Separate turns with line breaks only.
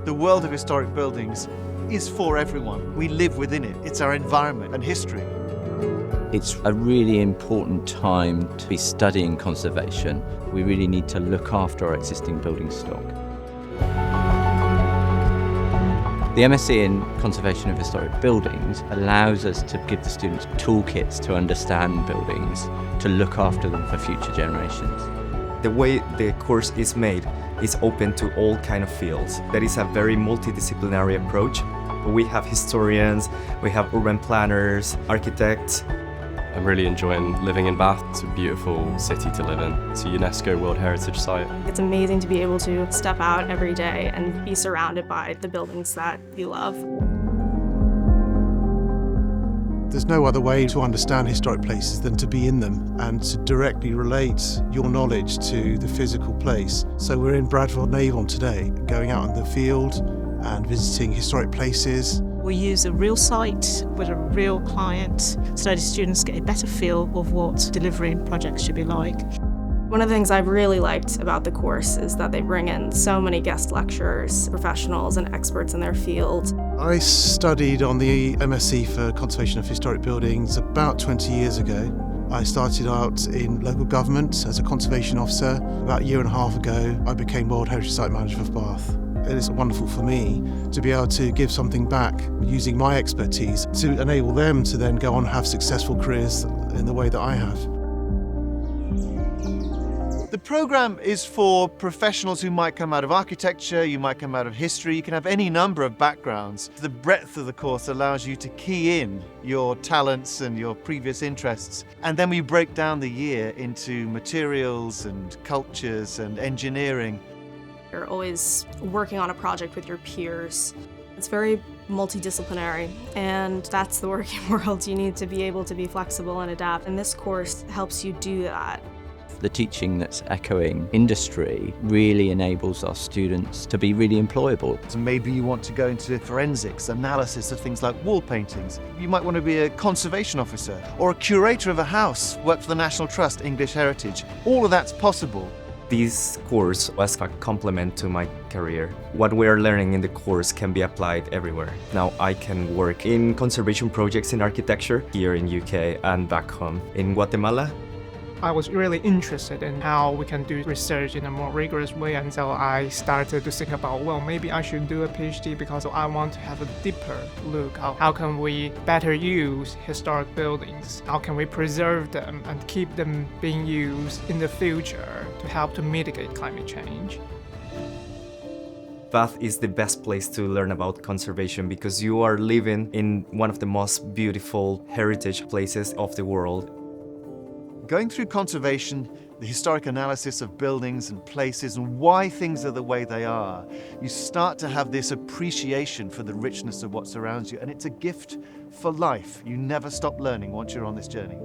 The world of historic buildings is for everyone. We live within it. It's our environment and history.
It's a really important time to be studying conservation. We really need to look after our existing building stock. The MSc in Conservation of Historic Buildings allows us to give the students toolkits to understand buildings, to look after them for future generations.
The way the course is made is open to all kind of fields. That is a very multidisciplinary approach. We have historians, we have urban planners, architects.
I'm really enjoying living in Bath. It's a beautiful city to live in. It's a UNESCO World Heritage Site.
It's amazing to be able to step out every day and be surrounded by the buildings that you love.
There's no other way to understand historic places than to be in them and to directly relate your knowledge to the physical place. So we're in Bradford and Avon today, going out in the field and visiting historic places.
We use a real site with a real client so that students get a better feel of what delivering projects should be like.
One of the things I've really liked about the course is that they bring in so many guest lecturers, professionals and experts in their field.
I studied on the MSc for Conservation of Historic Buildings about 20 years ago. I started out in local government as a conservation officer. About a year and a half ago, I became World Heritage Site Manager for Bath. It is wonderful for me to be able to give something back using my expertise to enable them to then go on and have successful careers in the way that I have.
The programme is for professionals who might come out of architecture, you might come out of history, you can have any number of backgrounds. The breadth of the course allows you to key in your talents and your previous interests. And then we break down the year into materials and cultures and engineering.
You're always working on a project with your peers. It's very multidisciplinary, and that's the working world. You need to be able to be flexible and adapt, and this course helps you do that.
The teaching that's echoing industry really enables our students to be really employable.
So maybe you want to go into forensics, analysis of things like wall paintings. You might want to be a conservation officer or a curator of a house, work for the National Trust, English Heritage. All of that's possible.
This course was a complement to my career. What we are learning in the course can be applied everywhere. Now I can work in conservation projects in architecture here in UK and back home in Guatemala.
I was really interested in how we can do research in a more rigorous way, and so I started to think about, well, maybe I should do a PhD because I want to have a deeper look at how can we better use historic buildings, how can we preserve them and keep them being used in the future to help to mitigate climate change.
Bath is the best place to learn about conservation because you are living in one of the most beautiful heritage places of the world.
Going through conservation, the historic analysis of buildings and places and why things are the way they are, you start to have this appreciation for the richness of what surrounds you, and it's a gift for life. You never stop learning once you're on this journey.